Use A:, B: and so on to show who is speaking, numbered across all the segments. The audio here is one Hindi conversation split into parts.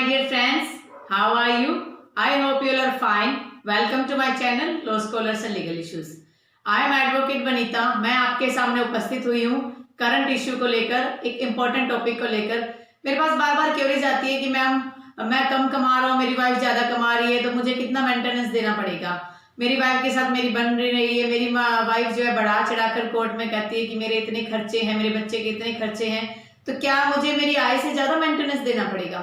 A: my dear friends. How are you? I hope you all are fine. Welcome to my channel Law Scholars and Legal Issues. I am Advocate Vanita. मैं आपके सामने उपस्थित हुई हूँ करंट इश्यू को लेकर, एक इम्पोर्टेंट टॉपिक को लेकर। मेरे पास बार बार क्वेरीज आती है कि मैम मैं कम कमा रहा हूँ, मेरी वाइफ ज्यादा कमा रही है, तो मुझे कितना मेंटेनेंस देना पड़ेगा। मेरी वाइफ के साथ मेरी बन रही है, मेरी वाइफ जो है बढ़ा चढ़ाकर कोर्ट में कहती है कि मेरे इतने खर्चे हैं, मेरे बच्चे के इतने खर्चे हैं, तो क्या मुझे मेरी आय से ज्यादा मेंटेनेंस देना पड़ेगा।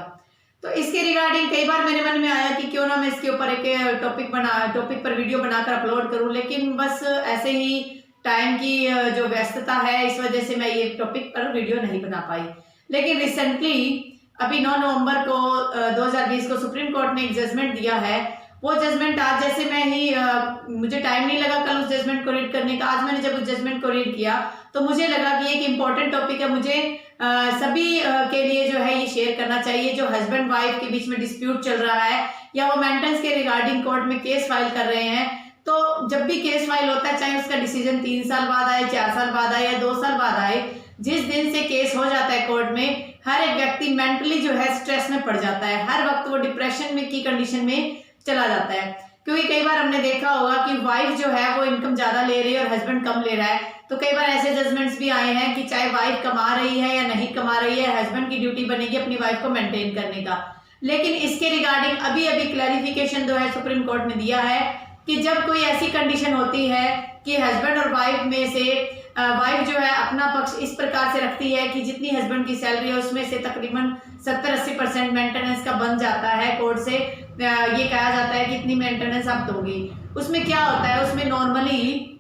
A: तो इसके रिगार्डिंग कई बार मेरे मन में आया कि क्यों ना मैं इसके ऊपर एक टॉपिक पर वीडियो बनाकर अपलोड करूं, लेकिन बस ऐसे ही टाइम की जो व्यस्तता है इस वजह से मैं ये टॉपिक पर वीडियो नहीं बना पाई। लेकिन रिसेंटली अभी 9 नवंबर को 2020 को सुप्रीम कोर्ट ने एक जजमेंट दिया है। वो जजमेंट आज जैसे मैं ही मुझे टाइम नहीं लगा कल उस जजमेंट को रीड करने का। आज मैंने जब उस जजमेंट को रीड किया तो मुझे लगा कि एक इम्पोर्टेंट टॉपिक है, मुझे सभी के लिए जो है ये शेयर करना चाहिए। जो हस्बैंड वाइफ के बीच में डिस्प्यूट चल रहा है या वो मेंटेनेंस के रिगार्डिंग कोर्ट में केस फाइल कर रहे हैं, तो जब भी केस फाइल होता है, चाहे उसका डिसीजन 3 साल बाद आए, 4 साल बाद आए या 2 साल बाद आए, जिस दिन से केस हो जाता है कोर्ट में, हर एक व्यक्ति मेंटली जो है स्ट्रेस में पड़ जाता है। हर वक्त वो डिप्रेशन में की कंडीशन में चला जाता है, क्योंकि कई बार हमने देखा होगा कि वाइफ जो है वो इनकम ज्यादा ले रही है और हस्बैंड कम ले रहा है। तो कई बार ऐसे जजमेंट्स भी आए हैं कि चाहे वाइफ कमा रही है या नहीं कमा रही है, हस्बैंड की ड्यूटी बनेगी अपनी वाइफ को मेंटेन करने का। लेकिन इसके रिगार्डिंग अभी क्लैरिफिकेशन जो है सुप्रीम कोर्ट ने दिया है कि जब कोई ऐसी कंडीशन होती है कि हस्बैंड और वाइफ में से वाइफ जो है अपना पक्ष इस प्रकार से रखती है कि जितनी हस्बैंड की सैलरी है उसमें से तकरीबन 70-80% मेंटेनेंस का बन जाता है, कोर्ट से ये कहा जाता है कि इतनी मेंटेनेंस आप दोगी। उसमें क्या होता है, उसमें नॉर्मली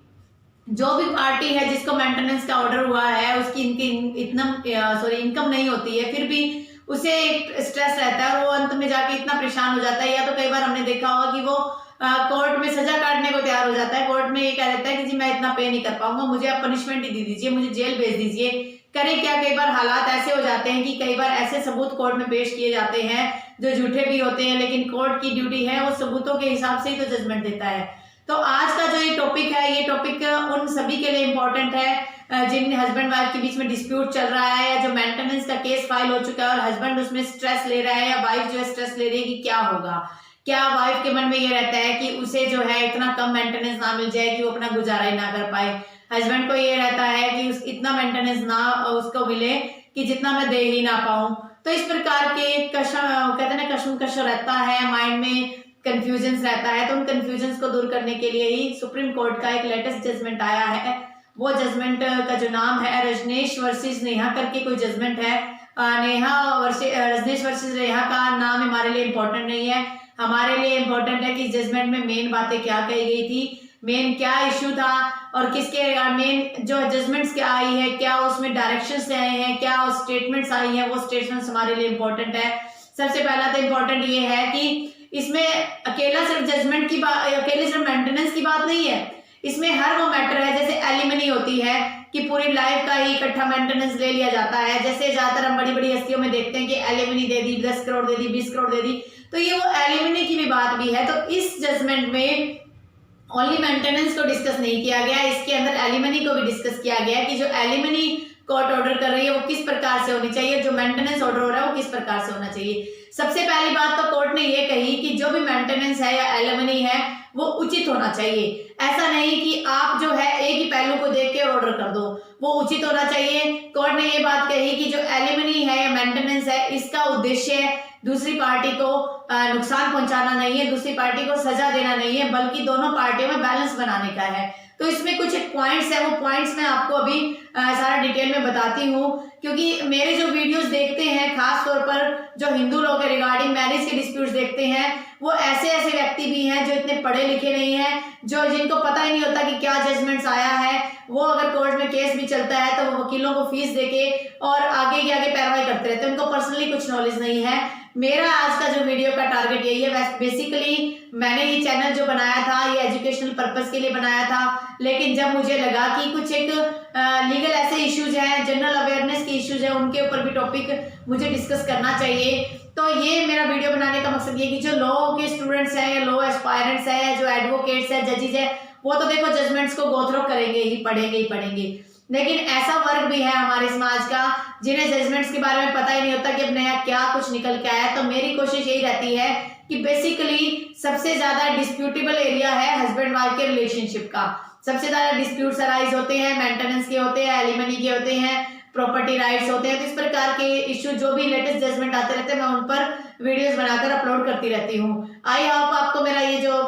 A: जो भी पार्टी है जिसको मेंटेनेंस का ऑर्डर हुआ है उसकी इनकम नहीं होती है, फिर भी उसे एक स्ट्रेस रहता है और वो अंत में जाके इतना परेशान हो जाता है, या तो कई बार हमने देखा होगा कि वो कोर्ट में सजा काटने को तैयार हो जाता है। कोर्ट में ये कह देता है कि जी मैं इतना पे नहीं कर पाऊंगा, मुझे आप पनिशमेंट ही दे दीजिए, मुझे जेल भेज दीजिए। करे क्या, कई बार हालात ऐसे हो जाते हैं कि कई बार ऐसे सबूत कोर्ट में पेश किए जाते हैं जो झूठे भी होते हैं, लेकिन कोर्ट की ड्यूटी है वो सबूतों के हिसाब से ही तो जजमेंट देता है। तो आज का जो ये टॉपिक है, ये टॉपिक उन सभी के लिए इम्पोर्टेंट है जिन हस्बैंड वाइफ के बीच में डिस्प्यूट चल रहा है या जो मेंटेनेंस का केस फाइल हो चुका है और हस्बैंड उसमें स्ट्रेस ले रहा है या वाइफ जो है स्ट्रेस ले रही है कि क्या होगा। क्या वाइफ के मन में ये रहता है कि उसे जो है इतना कम मेंटेनेंस ना मिल जाए कि वो अपना गुजारा ही ना कर पाए, हस्बैंड को ये रहता है कि इतना मेंटेनेंस ना उसको मिले कि जितना मैं दे ही ना पाऊं। तो इस प्रकार के कहते हैं ना कशमकश रहता है, माइंड में कंफ्यूजन रहता है। तो उन कंफ्यूजन को दूर करने के लिए ही सुप्रीम कोर्ट का एक लेटेस्ट जजमेंट आया है। वो जजमेंट का जो नाम है रजनेश वर्सेस नेहा करके कोई जजमेंट है। रजनेश वर्सेस नेहा का नाम हमारे लिए इम्पोर्टेंट नहीं है, हमारे लिए इम्पोर्टेंट है कि जजमेंट में मेन बातें क्या कही गई थी, मेन क्या इश्यू था और किसके मेन जो जजमेंट्स क्या आई है, क्या उसमें डायरेक्शंस आए हैं, क्या स्टेटमेंट्स आई हैं, वो स्टेटमेंट्स हमारे लिए इम्पोर्टेंट है। सबसे पहला तो इम्पोर्टेंट ये है कि इसमें अकेला सिर्फ जजमेंट की बात, अकेले सिर्फ मेंटेनेंस की बात नहीं है, इसमें हर वो मैटर है जैसे एलिमनी होती है कि पूरी लाइफ का ही इकट्ठा मेंटेनेंस ले लिया जाता है। जैसे ज्यादातर हम बड़ी बड़ी हस्तियों में देखते हैं कि एलिमनी दे दी, 10 करोड़ दे दी, 20 करोड़ दे दी, तो ये वो एलिमनी की भी बात भी है। तो इस जजमेंट में ओनली मेंटेनेंस को डिस्कस नहीं किया गया, इसके अंदर एलिमनी को भी डिस्कस किया गया कि जो एलिमनी कोर्ट ऑर्डर कर रही है वो किस प्रकार से होनी चाहिए, जो मेंटेनेंस ऑर्डर हो रहा है वो किस प्रकार से होना चाहिए। सबसे पहली बात तो कोर्ट ने ये कही कि जो भी मेंटेनेंस है या एलिमनी है वो उचित होना चाहिए। ऐसा नहीं कि आप जो है एक ही पहलू को देख के ऑर्डर कर दो, वो उचित होना चाहिए। कोर्ट ने ये बात कही कि जो एलिमनी है या मेंटेनेंस है इसका उद्देश्य दूसरी पार्टी को नुकसान पहुंचाना नहीं है, दूसरी पार्टी को सजा देना नहीं है, बल्कि दोनों पार्टियों में बैलेंस बनाने का है। तो इसमें कुछ एक पॉइंट्स है, वो पॉइंट्स मैं आपको अभी सारा डिटेल में बताती हूँ, क्योंकि मेरे जो वीडियोस देखते हैं खास तौर पर जो हिंदू लोग के रिगार्डिंग मैरिज के डिस्प्यूट्स देखते हैं, वो ऐसे व्यक्ति भी हैं जो इतने पढ़े लिखे नहीं हैं, जिनको पता ही नहीं होता कि क्या जजमेंट्स आया है। वो अगर कोर्ट में केस भी चलता है तो वो वकीलों को फीस देके और आगे की आगे पैरवाई करते रहते हैं, उनको पर्सनली कुछ नॉलेज नहीं है। मेरा आज का जो वीडियो का टारगेट यही है। बेसिकली मैंने ये चैनल जो बनाया था ये एजुकेशनल पर्पस के लिए बनाया था, लेकिन जब मुझे लगा कि कुछ एक लीगल ऐसे इश्यूज हैं, जनरल अवेयरनेस के इश्यूज हैं, उनके ऊपर भी टॉपिक मुझे डिस्कस करना चाहिए, तो ये मेरा वीडियो बनाने का मकसद ये कि जो लॉ के स्टूडेंट्स हैं या लॉ एस्पायरेंट्स हैं, जो एडवोकेट्स हैं, जजेस हैं, वो तो देखो जजमेंट्स को गो थ्रू करेंगे ही, पढ़ेंगे ही पढ़ेंगे, लेकिन ऐसा वर्ग भी है हमारे समाज का जिन्हें जजमेंट्स के बारे में पता ही नहीं होता कि अब नया क्या कुछ निकल के आया। तो मेरी कोशिश यही रहती है कि बेसिकली सबसे ज्यादा डिस्प्यूटेबल एरिया है हस्बैंड वाइफ के रिलेशनशिप का। सबसे ज्यादा डिस्प्यूट्स अराइज होते हैं, मेंटेनेंस के होते हैं, एलिमनी के होते हैं, प्रॉपर्टी राइट्स होते हैं। तो इस प्रकार के इश्यू जो भी लेटेस्ट जजमेंट आते रहते हैं मैं उन पर वीडियोस बनाकर अपलोड करती रहती हूँ। आई होप आपको मेरा ये जो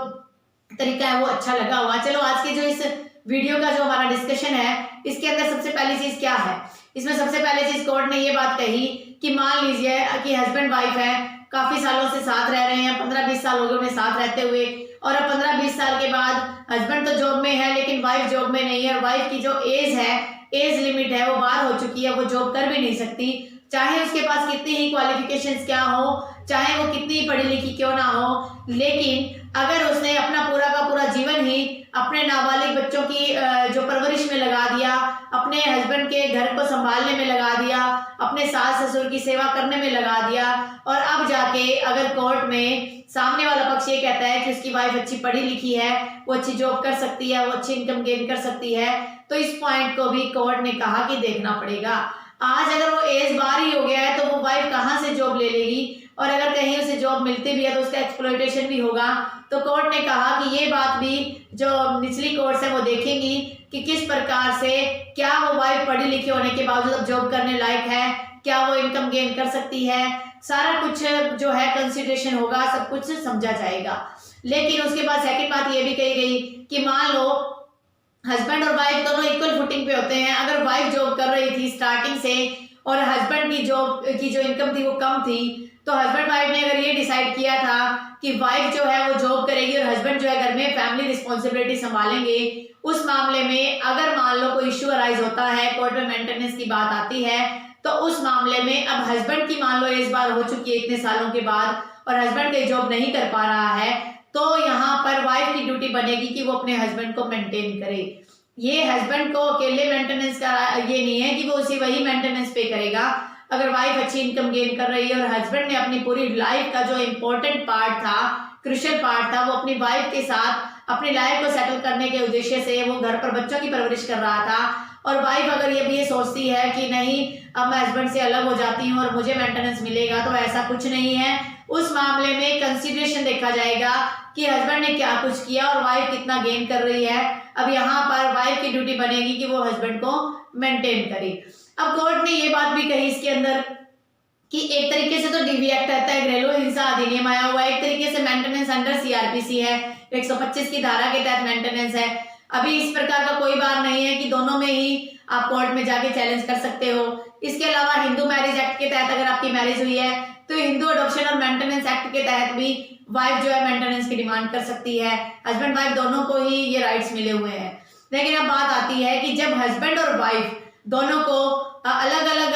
A: तरीका है वो अच्छा लगा होगा। चलो आज के जो इस वीडियो का जो हमारा डिस्कशन है इसके अंदर सबसे पहली चीज क्या है, इसमें सबसे पहले चीज कोर्ट ने ये बात कही कि मान लीजिए कि हस्बैंड वाइफ है, काफी सालों से साथ रह रहे हैं, 15-20 साल हो गए उन्हें साथ रहते हुए, और अब 15-20 साल के बाद हस्बैंड तो जॉब में है लेकिन वाइफ जॉब में नहीं है, और वाइफ की जो एज है, एज लिमिट है वो पार हो चुकी है, वो जॉब कर भी नहीं सकती, चाहे उसके पास कितनी ही क्वालिफिकेशंस क्या हो, चाहे वो कितनी पढ़ी लिखी क्यों ना हो। लेकिन अगर उसने अपना पूरा का पूरा जीवन ही अपने नाबालिग बच्चों की जो परवरिश में लगा दिया, अपने हस्बैंड के घर को संभालने में लगा दिया, अपने सास ससुर की सेवा करने में लगा दिया, और अब जाके अगर कोर्ट में सामने वाला पक्ष ये कहता है कि उसकी वाइफ अच्छी पढ़ी लिखी है, वो अच्छी जॉब कर सकती है, वो अच्छी इनकम गेन कर सकती है, तो इस पॉइंट को भी कोर्ट ने कहा कि देखना पड़ेगा। आज अगर वो एज बार ही हो गया है तो वो वाइफ कहाँ से जॉब ले लेगी, और अगर कहीं उसे जॉब मिलती भी है तो उसका एक्सप्लॉयटेशन भी होगा। तो कोर्ट ने कहा कि ये बात भी जो निचली कोर्ट्स है वो देखेंगी कि किस प्रकार से क्या वो वाइफ पढ़ी लिखी होने के बावजूद जॉब करने लायक है, क्या वो इनकम गेन कर सकती है, सारा कुछ जो है कंसिडरेशन होगा, सब कुछ समझा जाएगा। लेकिन उसके बाद सेकंड बात ये भी कही गई कि मान लो हस्बैंड और वाइफ दोनों इक्वल फुटिंग पे होते हैं, अगर वाइफ जॉब कर रही थी स्टार्टिंग से और हस्बैंड की जॉब की जो इनकम थी वो कम थी, तो हस्बैंड वाइफ ने अगर ये डिसाइड किया था कि वाइफ जो है वो जॉब करेगी और हस्बैंड जो है घर में फैमिली रिस्पॉन्सिबिलिटी संभालेंगे, उस मामले में अगर मान लो कोई इश्यू अराइज होता है, कोर्ट में मेंटेनेंस की बात आती है, तो उस मामले में अब हस्बैंड की मान लो इस बार हो चुकी है इतने सालों के बाद और हस्बैंड कोई जॉब नहीं कर पा रहा है, तो यहाँ पर वाइफ की ड्यूटी बनेगी कि वो अपने हस्बैंड को मेंटेन करे। ये हस्बैंड को अकेले मेंटेनेंस का ये नहीं है कि वो उसी वही मेंटेनेंस पे करेगा। अगर वाइफ अच्छी इनकम गेन कर रही है और हस्बैंड ने अपनी पूरी लाइफ का जो इम्पोर्टेंट पार्ट था, क्रुशियल पार्ट था, वो अपनी वाइफ के साथ अपनी लाइफ को सेटल करने के उद्देश्य से वो घर पर बच्चों की परवरिश कर रहा था, और वाइफ अगर ये भी ये सोचती है कि नहीं अब मैं हस्बैंड से अलग हो जाती हूँ और मुझे मेंटेनेंस मिलेगा, तो ऐसा कुछ नहीं है। उस मामले में कंसिडरेशन देखा जाएगा कि हस्बैंड ने क्या कुछ किया और वाइफ कितना गेन कर रही है। अब यहाँ पर वाइफ की ड्यूटी बनेगी कि वो हस्बैंड को मेंटेन करे। अब कोर्ट ने ये बात भी कही इसके अंदर कि एक तरीके से तो डीवी एक्ट रहता है, घरेलू हिंसा अधिनियम आया हुआ है, एक तरीके से मेंटेनेंस अंडर सीआरपीसी है, 125 की धारा के तहत मेंटेनेंस है। अभी इस प्रकार का कोई बार नहीं है कि दोनों में ही आप कोर्ट में जाके चैलेंज कर सकते हो। इसके अलावा हिंदू मैरिज एक्ट के तहत अगर आपकी मैरिज हुई है तो हिंदू अडॉप्शन और मेंटेनेंस एक्ट के तहत भी वाइफ जो है मेंटेनेंस की डिमांड कर सकती है। हस्बैंड वाइफ दोनों को ही ये राइट्स मिले हुए हैं। लेकिन अब बात आती है कि जब हस्बैंड और वाइफ दोनों को अलग अलग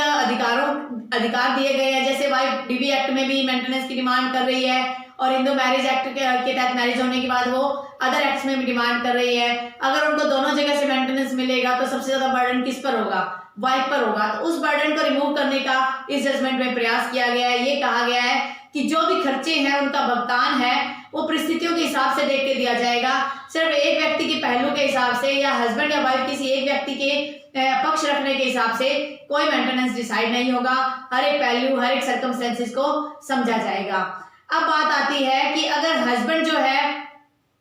A: अधिकार दिए गए हैं, जैसे वाइफ डीवी एक्ट में भी मेंटेनेंस की डिमांड कर रही है और हिंदू मैरिज एक्ट के तहत मैरिज होने के बाद वो अदर एक्ट्स में भी डिमांड कर रही है, अगर उनको दोनों जगह से मेंटेनेंस मिलेगा तो सबसे ज्यादा बर्डन किस पर होगा, वाइफ पर होगा। तो उस बर्डन को रिमूव करने का इस जजमेंट में प्रयास किया गया है। ये कहा गया है कि जो भी खर्चे हैं उनका भुगतान है वो परिस्थितियों के हिसाब से देख के दिया जाएगा, सिर्फ एक व्यक्ति के पहलू के हिसाब से या हस्बैंड या वाइफ किसी एक व्यक्ति के पक्ष रखने के हिसाब से कोई मेंटेनेंस डिसाइड नहीं होगा। हर एक पहलू हर एक सर्कमस्टेंसेस को समझा जाएगा। अब बात आती है कि अगर हस्बैंड जो है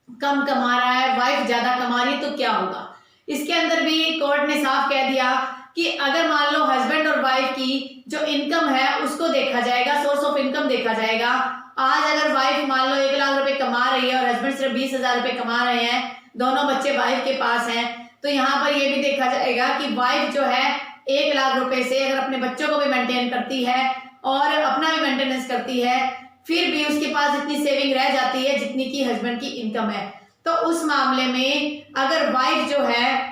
A: कम कमा रहा है, वाइफ ज्यादा कमा रही है, तो क्या होगा। इसके अंदर भी कोर्ट ने साफ कह दिया कि अगर मान लो हस्बैंड और वाइफ की जो इनकम है उसको देखा जाएगा, सोर्स ऑफ इनकम देखा जाएगा। आज अगर वाइफ मान लो 1 लाख रुपए कमा रही है और हस्बैंड सिर्फ 20,000 रुपए कमा रहे हैं, दोनों बच्चे वाइफ के पास हैं, तो यहाँ पर यह भी देखा जाएगा कि वाइफ जो है 1 लाख रुपए से अगर अपने बच्चों को भी मेंटेन करती है और अपना भी मेंटेनेंस करती है, फिर भी उसके पास इतनी सेविंग रह जाती है जितनी की हस्बैंड की इनकम है, तो उस मामले में अगर वाइफ जो है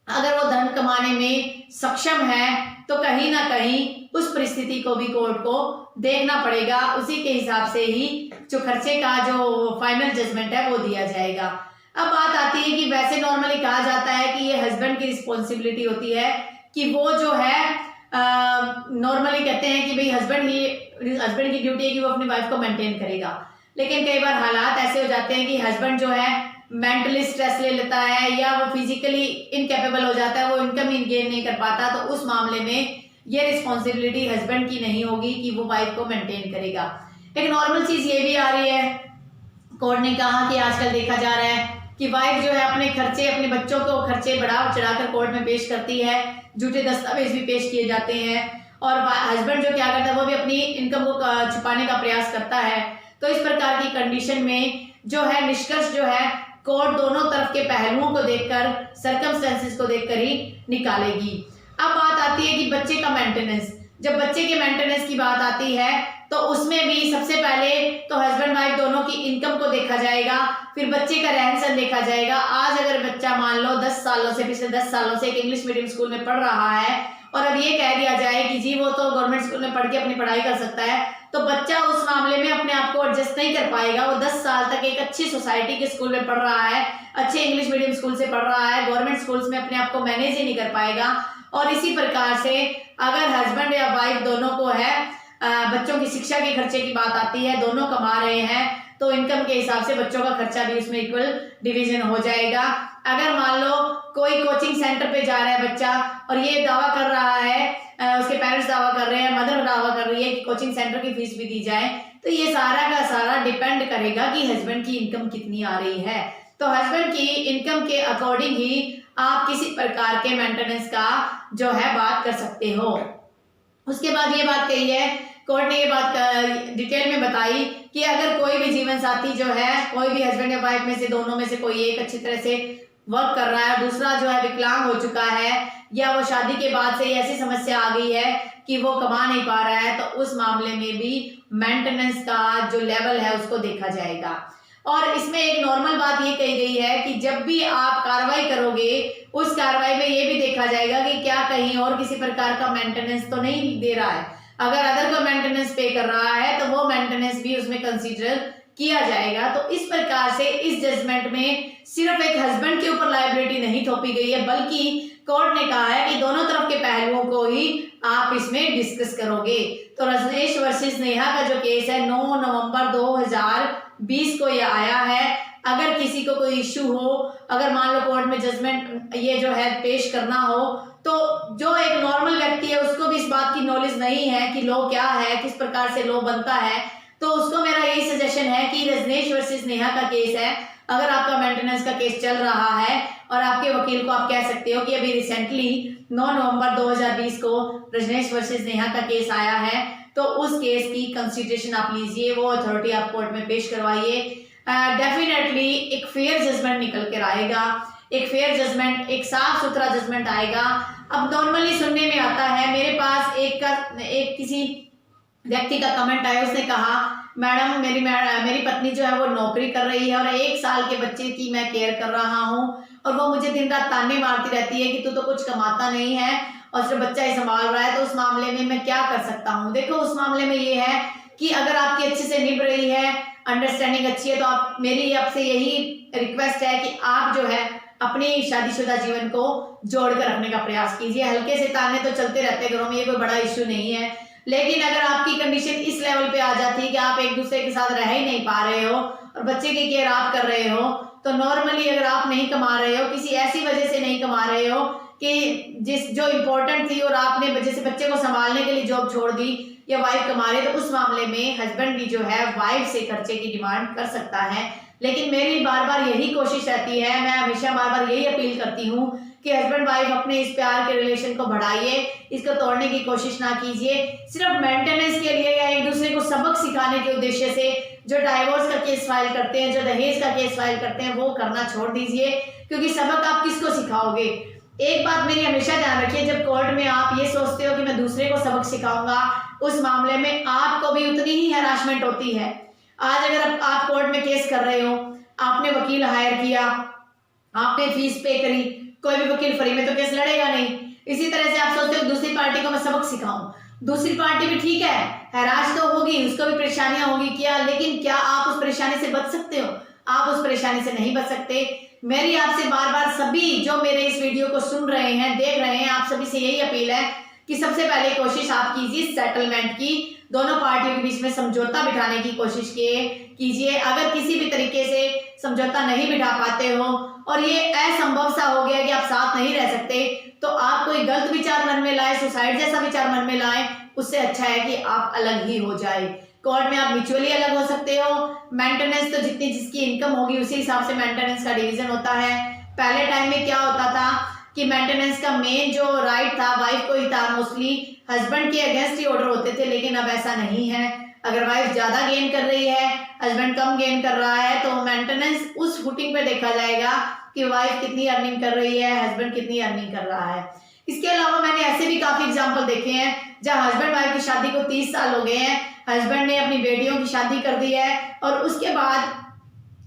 A: अगर वो धन कमाने में सक्षम है तो कहीं ना कहीं उस परिस्थिति को भी कोर्ट को देखना पड़ेगा, उसी के हिसाब से ही जो खर्चे का जो फाइनल जजमेंट है वो दिया जाएगा। अब बात आती है कि वैसे नॉर्मली कहा जाता है कि ये हस्बैंड की रिस्पॉन्सिबिलिटी होती है कि वो जो है नॉर्मली कहते हैं कि भाई हस्बैंड की ड्यूटी है कि वो अपनी वाइफ को मेंटेन करेगा, लेकिन कई बार हालात ऐसे हो जाते हैं कि हस्बैंड जो है मेंटली स्ट्रेस ले लेता है या वो फिजिकली इनकेपेबल हो जाता है, वो इनकम गेन नहीं कर पाता, तो उस मामले में ये रिस्पॉन्सिबिलिटी हस्बैंड की नहीं होगी कि वो वाइफ को मेंटेन करेगा। एक नॉर्मल चीज ये भी आ रही है, कोर्ट ने कहा कि आजकल देखा जा रहा है कि वाइफ जो है अपने खर्चे, अपने बच्चों को खर्चे बढ़ा चढ़ाकर कोर्ट में पेश करती है, झूठे दस्तावेज भी पेश किए जाते हैं, और हस्बैंड जो क्या करता है वो भी अपनी इनकम को छुपाने का प्रयास करता है। तो इस प्रकार की कंडीशन में जो है निष्कर्ष जो है कोर्ट दोनों तरफ के पहलुओं को देखकर, सर्कमस्टेंसेस को देखकर ही निकालेगी। अब बात आती है कि बच्चे का मेंटेनेंस। जब बच्चे के मेंटेनेंस की बात आती है तो उसमें भी सबसे पहले तो हस्बैंड वाइफ दोनों की इनकम को देखा जाएगा, फिर बच्चे का रहन सहन देखा जाएगा। आज अगर बच्चा मान लो 10 सालों से, पिछले 10 सालों से एक इंग्लिश मीडियम स्कूल में पढ़ रहा है और अब ये कह दिया जाए कि जी वो तो गवर्नमेंट स्कूल में पढ़ के अपनी पढ़ाई कर सकता है, तो बच्चा उस मामले में अपने आप को एडजस्ट नहीं कर पाएगा। वो 10 साल तक एक अच्छी सोसाइटी के स्कूल में पढ़ रहा है, अच्छे इंग्लिश मीडियम स्कूल से पढ़ रहा है, गवर्नमेंट स्कूल्स में अपने आप को मैनेज ही नहीं कर पाएगा। और इसी प्रकार से अगर हस्बैंड या वाइफ दोनों को है बच्चों की शिक्षा के खर्चे की बात आती है, दोनों कमा रहे हैं, तो इनकम के हिसाब से बच्चों का खर्चा भी उसमें इक्वल डिवीजन हो जाएगा। अगर मान लो कोई कोचिंग सेंटर पे जा रहा है बच्चा और ये दावा कर रहा है, उसके पेरेंट्स दावा कर रहे हैं, मदर दावा कर रही है कि कोचिंग सेंटर की फीस भी दी जाए, तो ये सारा का सारा डिपेंड करेगा कि हस्बैंड की इनकम कितनी आ रही है। तो हस्बैंड की इनकम के अकॉर्डिंग ही आप किसी प्रकार के मेंटेनेंस का जो है बात कर सकते हो। उसके बाद ये बात कही है कोर्ट ने, ये बात डिटेल में बताई कि अगर कोई भी जीवन साथी जो है, कोई भी हस्बैंड या वाइफ में से दोनों में से कोई एक अच्छी तरह से वर्क कर रहा है, दूसरा जो है विकलांग हो चुका है या वो शादी के बाद से ऐसी समस्या आ गई है कि वो कमा नहीं पा रहा है, तो उस मामले में भी मेंटेनेंस का जो लेवल है उसको देखा जाएगा। और इसमें एक नॉर्मल बात ये कही गई है कि जब भी आप कार्रवाई करोगे उस कार्रवाई में ये भी देखा जाएगा कि क्या कहीं और किसी प्रकार का मेंटेनेंस तो नहीं दे रहा है। अगर अदर को मेंटेनेंस पे कर रहा है तो वो मेंटेनेंस भी उसमें कंसीडर किया जाएगा। तो इस प्रकार से इस जजमेंट में सिर्फ एक हस्बैंड के ऊपर लायबिलिटी नहीं थोपी गई है, बल्कि कोर्ट ने कहा है कि दोनों तरफ के पहलुओं को ही आप इसमें डिस्कस करोगे। तो रजनीश वर्सेस नेहा का जो केस है 9 नवंबर 2020 को ये आया है। अगर किसी को कोई इश्यू हो, अगर मान लो कोर्ट में जजमेंट ये जो है पेश करना हो, तो जो एक नॉर्मल व्यक्ति है उसको भी इस बात की नॉलेज नहीं है कि लॉ क्या है, किस प्रकार से लॉ बनता है, तो उसको मेरा यही सजेशन है कि रजनीश वर्सेस नेहा का केस है, अगर आपका मेंटेनेंस का केस चल रहा है और आपके वकील को आप कह सकते हो कि अभी रिसेंटली 9 नवंबर 2020 को रजनीश वर्सेस नेहा का केस आया है, तो उस केस की कंसिडरेशन आप लीजिए, वो अथॉरिटी आप कोर्ट में पेश करवाइए। डेफिनेटली एक फेयर जजमेंट निकल कर आएगा, एक फेयर जजमेंट, एक साफ सुथरा जजमेंट आएगा। अब नॉर्मली सुनने में आता है, मेरे पास एक किसी व्यक्ति का कमेंट आया, उसने कहा मैडम मेरी पत्नी जो है वो नौकरी कर रही है और 1 साल के बच्चे की मैं केयर कर रहा हूँ और वो मुझे दिन रात ताने मारती रहती है कि तू तो कुछ कमाता नहीं है और सिर्फ बच्चा ही संभाल रहा है, तो उस मामले में मैं क्या कर सकता हूँ। देखो उस मामले में ये है कि अगर आपकी अच्छे से निभ रही है, अंडरस्टैंडिंग अच्छी है, तो आप मेरी आपसे यही रिक्वेस्ट है कि आप जो है अपनी शादीशुदा जीवन को जोड़ कर रखने का प्रयास कीजिए। हल्के से ताने तो चलते रहते हैं घरों में, ये कोई बड़ा इश्यू नहीं है, लेकिन अगर आपकी कंडीशन इस लेवल पे आ जाती है कि आप एक दूसरे के साथ रह ही नहीं पा रहे हो और बच्चे की केयर आप कर रहे हो, तो नॉर्मली अगर आप नहीं कमा रहे हो, किसी ऐसी वजह से नहीं कमा रहे हो कि जो इम्पोर्टेंट थी और आपने जैसे बच्चे को संभालने के लिए जॉब छोड़ दी या वाइफ कमा रही, तो उस मामले में हस्बैंड भी जो है वाइफ से खर्चे की डिमांड कर सकता है। लेकिन मेरी बार बार यही कोशिश रहती है, मैं हमेशा बार बार यही अपील करती हूँ कि हस्बैंड वाइफ अपने इस प्यार के रिलेशन को बढ़ाइए, इसको तोड़ने की कोशिश ना कीजिए। सिर्फ मेंटेनेंस के लिए या एक दूसरे को सबक सिखाने के उद्देश्य से जो डाइवोर्स का केस फाइल करते हैं, जो दहेज का केस फाइल करते हैं, वो करना छोड़ दीजिए, क्योंकि सबक आप किसको सिखाओगे। एक बात मेरी हमेशा ध्यान रखिए, जब कोर्ट में आप ये सोचते हो कि मैं दूसरे को सबक सिखाऊंगा, उस मामले में आपको भी उतनी ही हैरासमेंट होती है। आज अगर आप कोर्ट में केस कर रहे हो, आपने वकील हायर किया, आपने फीस पे करी, कोई भी वकील फ्री में तो केस लड़ेगा नहीं। इसी तरह से आप सोचते हो दूसरी पार्टी को मैं सबक सिखाऊं, दूसरी पार्टी भी ठीक है हैरास तो होगी, उसको भी परेशानियां होगी क्या, लेकिन क्या आप उस परेशानी से बच सकते हो? आप उस परेशानी से नहीं बच सकते। मेरी आपसे बार बार सभी जो मेरे इस वीडियो को सुन रहे हैं, देख रहे हैं, आप सभी से यही अपील है कि सबसे पहले कोशिश आप कीजिए सेटलमेंट की, दोनों पार्टियों के बीच में समझौता बिठाने की कोशिश कीजिए। अगर किसी भी तरीके से समझौता नहीं बिठा पाते हो और ये असंभव सा हो गया कि आप साथ नहीं रह सकते, तो आप कोई गलत विचार मन में लाए, सुसाइड जैसा विचार मन में लाए, उससे अच्छा है कि आप अलग ही हो जाए। कोर्ट में आप म्यूचुअली अलग हो सकते हो। मेंटेनेंस तो जितनी जिसकी इनकम होगी उसी हिसाब से मेंटेनेंस का डिवीजन होता है। पहले टाइम में क्या होता था कि मेंटेनेंस का मेन जो राइट था वाइफ को ही था, मोस्टली हस्बैंड के अगेंस्ट ही ऑर्डर होते थे, लेकिन अब ऐसा नहीं है। अगर वाइफ ज्यादा गेन कर रही है, हस्बैंड कम गेन कर रहा है, तो मेंटेनेंस उस फुटिंग पे देखा जाएगा कि वाइफ कितनी अर्निंग कर रही है, हस्बैंड कितनी अर्निंग कर रहा है। इसके अलावा मैंने ऐसे भी काफी एग्जाम्पल देखे हैं जहां हस्बैंड वाइफ की शादी को 30 साल हो गए हैं, हस्बैंड ने अपनी बेटियों की शादी कर दी है और उसके बाद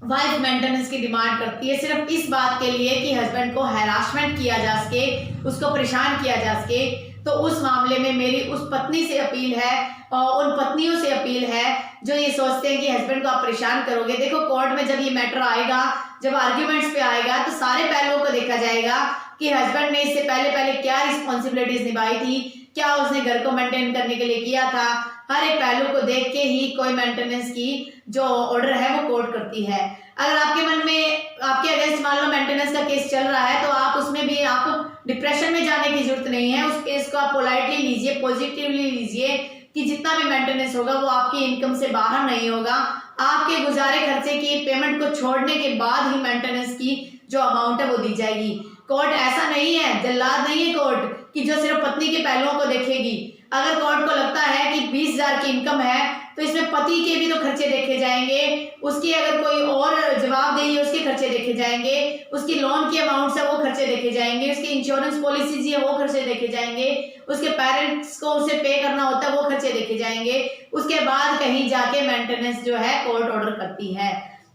A: वाइफ मेंटेनेंस की डिमांड करती है सिर्फ इस बात के लिए कि हस्बैंड को हैरासमेंट किया जा सके, उसको परेशान किया जा सके। तो उस मामले में मेरी उस पत्नी से अपील है और उन पत्नियों से अपील है जो ये सोचते हैं कि हस्बैंड को आप परेशान करोगे। देखो कोर्ट में जब ये मैटर आएगा, जब आर्ग्यूमेंट्स पे आएगा, तो सारे पहलुओं को देखा जाएगा कि हस्बैंड ने इससे पहले क्या रिस्पॉन्सिबिलिटीज निभाई थी, क्या उसने घर को मेंटेन करने के लिए किया था। हर एक पहलू को देख के ही कोई मेंटेनेंस की जो ऑर्डर है वो कोर्ट करती है। अगर आपके मन में आपके अगेंस्ट मान लो मेंटेनेंस का केस चल रहा है, तो आप उसमें भी आप डिप्रेशन में जाने की जरूरत नहीं है। उस केस को आप पोलाइटली लीजिए, पॉजिटिवली लीजिए कि जितना भी मेंटेनेंस होगा वो आपकी इनकम से बाहर नहीं होगा। आपके गुजारे खर्चे की पेमेंट को छोड़ने के बाद ही मेंटेनेंस की जो अमाउंट है वो दी जाएगी। कोर्ट ऐसा नहीं है, जल्लाद नहीं है कोर्ट कि जो सिर्फ पत्नी के पहलुओं को देखेगी। अगर कोर्ट को लगता है कि 20,000 की इनकम है तो इसमें पति के भी तो खर्चे देखे जाएंगे, उसकी अगर कोई और जवाबदेही है उसके खर्चे देखे जाएंगे, उसकी लोन की अमाउंट है वो खर्चे देखे जाएंगे, उसकी इंश्योरेंस पॉलिसीज है वो खर्चे देखे जाएंगे, उसके पेरेंट्स को उसे पे करना होता है वो खर्चे देखे जाएंगे। उसके बाद कहीं जाके मेंटेनेंस जो है कोर्ट ऑर्डर करती है।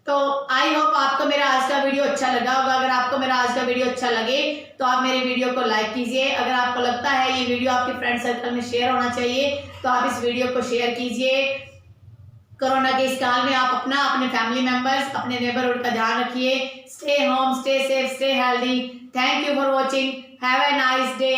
A: तो आई होप आपको मेरा आज का वीडियो अच्छा लगा होगा। अगर आपको मेरा आज का वीडियो अच्छा लगे तो आप मेरे वीडियो को लाइक कीजिए। अगर आपको लगता है ये वीडियो आपके फ्रेंड सर्कल में शेयर होना चाहिए तो आप इस वीडियो को शेयर कीजिए। कोरोना के इस काल में आप अपना, अपने फैमिली मेंबर्स, अपने नेबरहुड का ध्यान रखिए। Stay home, stay safe, stay healthy. Thank you for watching. Have a nice day.